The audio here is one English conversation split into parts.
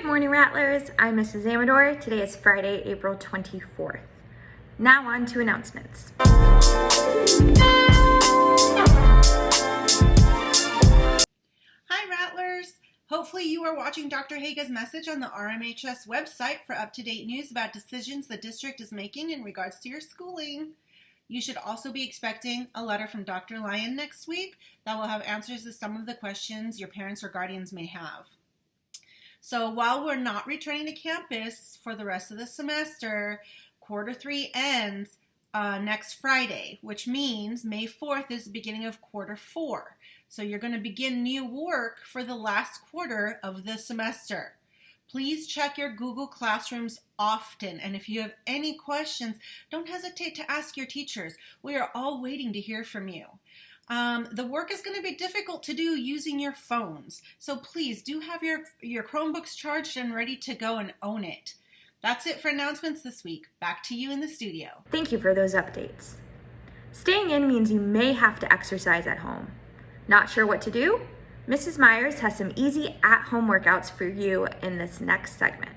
morning, Rattlers. I'm Mrs. Amador. Today is Friday, April 24th. Now on to announcements. Hi, Rattlers. Hopefully you are watching Dr. Hage's message on the RMHS website for up-to-date news about decisions the district is making in regards to your schooling. You should also be expecting a letter from Dr. Lyon next week that will have answers to some of the questions your parents or guardians may have. So while we're not returning to campus for the rest of the semester, quarter 3 ends next Friday, which means May 4th is the beginning of quarter 4. So you're going to begin new work for the last quarter of the semester. Please check your Google Classrooms often, and if you have any questions, don't hesitate to ask your teachers. We are all waiting to hear from you. The work is going to be difficult to do using your phones, so please do have your Chromebooks charged and ready to go and own it. That's it for announcements this week. Back to you in the studio. Thank you for those updates. Staying in means you may have to exercise at home. Not sure what to do? Mrs. Myers has some easy at-home workouts for you in this next segment.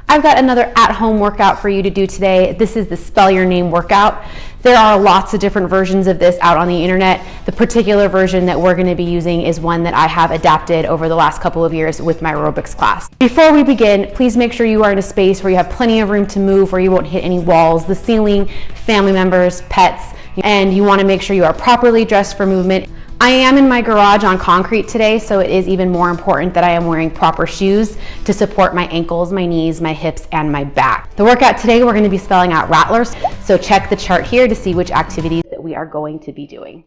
I've got another at-home workout for you to do today. This is the Spell Your Name workout. There are lots of different versions of this out on the internet. The particular version that we're going to be using is one that I have adapted over the last couple of years with my aerobics class. Before we begin, please make sure you are in a space where you have plenty of room to move, where you won't hit any walls, the ceiling, family members, pets, and you want to make sure you are properly dressed for movement. I am in my garage on concrete today, so it is even more important that I am wearing proper shoes to support my ankles, my knees, my hips, and my back. The workout today, we're going to be spelling out rattlers, so check the chart here to see which activities that we are going to be doing.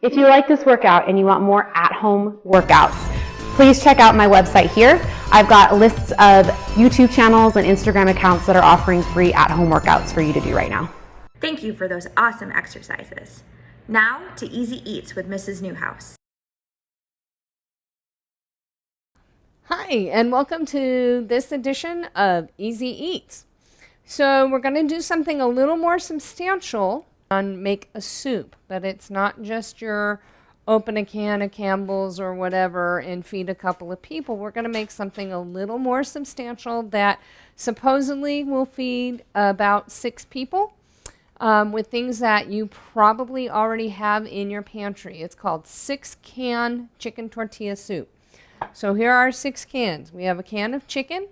If you like this workout and you want more at-home workouts, please check out my website here. I've got lists of YouTube channels and Instagram accounts that are offering free at-home workouts for you to do right now. Thank you for those awesome exercises. Now to Easy Eats with Mrs. Newhouse. Hi, and welcome to this edition of Easy Eats. So we're going to do something a little more substantial and make a soup, but it's not just your open a can of Campbell's or whatever and feed a couple of people. We're going to make something a little more substantial that supposedly will feed about 6 people with things that you probably already have in your pantry. It's called 6-can chicken tortilla soup. So here are 6 cans. We have a can of chicken.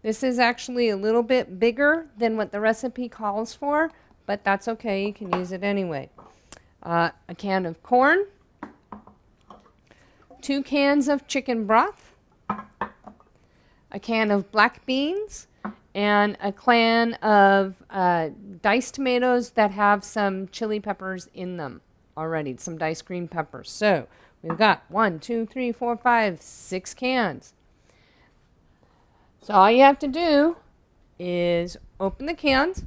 This is actually a little bit bigger than what the recipe calls for, but that's okay. You can use it anyway. A can of corn, 2 cans of chicken broth, a can of black beans, and a can of diced tomatoes that have some chili peppers in them already, some diced green peppers. So we've got 1, 2, 3, 4, 5, 6 cans. So all you have to do is open the cans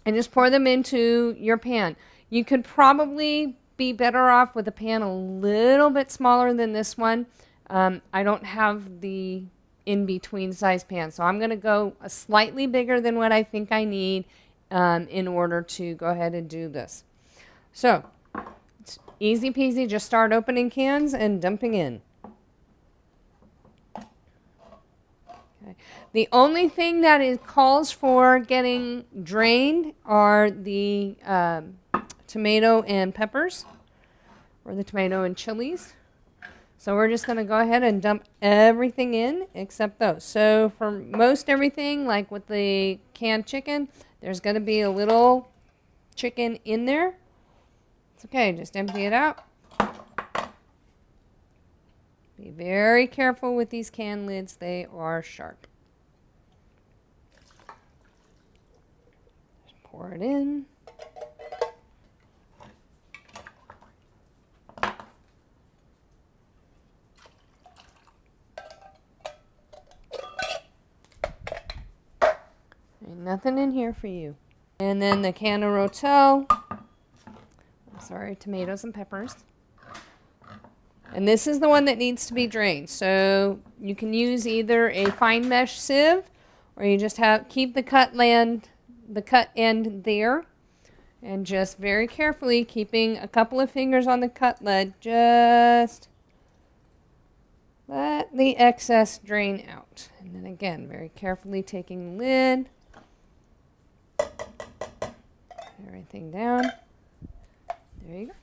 and just pour them into your pan. You could probably be better off with a pan a little bit smaller than this one. I don't have the in-between size pan, so I'm going to go a slightly bigger than what I think I need in order to go ahead and do this. So it's easy peasy. Just start opening cans and dumping in. The only thing that it calls for getting drained are the tomato and peppers, or the tomato and chilies. So we're just going to go ahead and dump everything in except those. So for most everything, like with the canned chicken, there's going to be a little chicken in there. It's okay, just empty it out. Be very careful with these can lids, they are sharp. Just pour it in. Ain't nothing in here for you. And then the can of Rotel. Tomatoes and peppers. And this is the one that needs to be drained. So you can use either a fine mesh sieve, or you just keep the cut end there, and just very carefully keeping a couple of fingers on the cut lead, just let the excess drain out. And then again, very carefully taking the lid, everything down. There you go.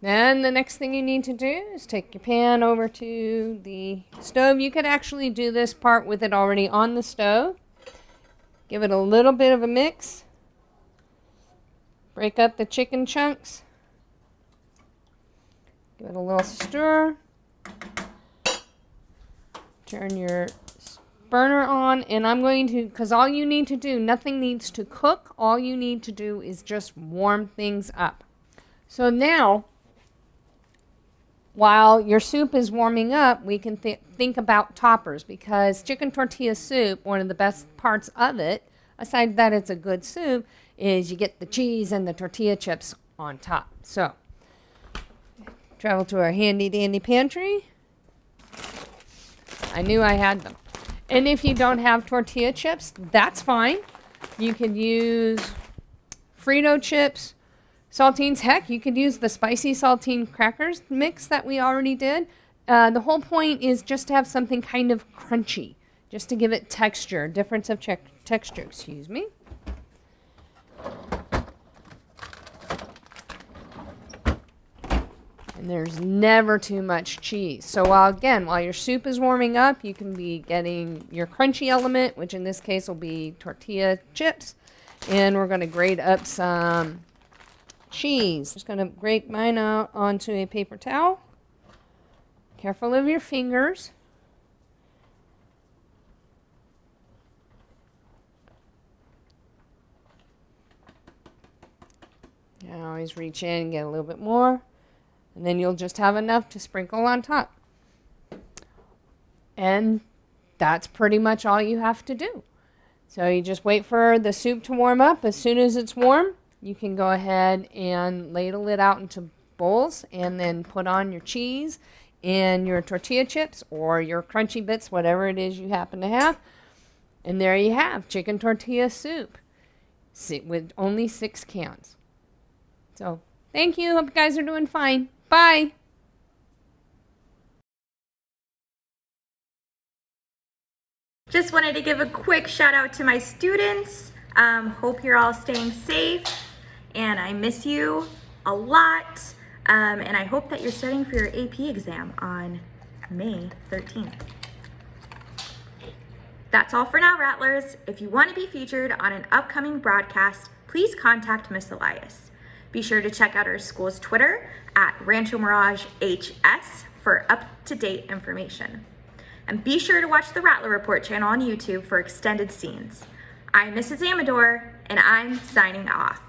Then the next thing you need to do is take your pan over to the stove. You could actually do this part with it already on the stove. Give it a little bit of a mix. Break up the chicken chunks. Give it a little stir. Turn your burner on, and I'm going to, because all you need to do, nothing needs to cook. All you need to do is just warm things up. So now, while your soup is warming up, we can think about toppers, because chicken tortilla soup, one of the best parts of it, aside that it's a good soup, is you get the cheese and the tortilla chips on top. So, travel to our handy dandy pantry. I knew I had them. And if you don't have tortilla chips, that's fine. You could use Frito chips, saltines. Heck, you could use the spicy saltine crackers mix that we already did. The whole point is just to have something kind of crunchy, just to give it texture, difference of texture, excuse me. And there's never too much cheese. So while your soup is warming up, you can be getting your crunchy element, which in this case will be tortilla chips. And we're going to grate up some cheese. Just going to grate mine out onto a paper towel. Careful of your fingers. You can always reach in and get a little bit more. And then you'll just have enough to sprinkle on top. And that's pretty much all you have to do. So you just wait for the soup to warm up. As soon as it's warm, you can go ahead and ladle it out into bowls and then put on your cheese and your tortilla chips or your crunchy bits, whatever it is you happen to have. And there you have chicken tortilla soup with only 6 cans. So thank you. Hope you guys are doing fine. Bye. Just wanted to give a quick shout out to my students. Hope you're all staying safe, and I miss you a lot. And I hope that you're studying for your AP exam on May 13th. That's all for now, Rattlers. If you want to be featured on an upcoming broadcast, please contact Miss Elias. Be sure to check out our school's Twitter at Rancho Mirage HS for up-to-date information. And be sure to watch the Rattler Report channel on YouTube for extended scenes. I'm Mrs. Amador, and I'm signing off.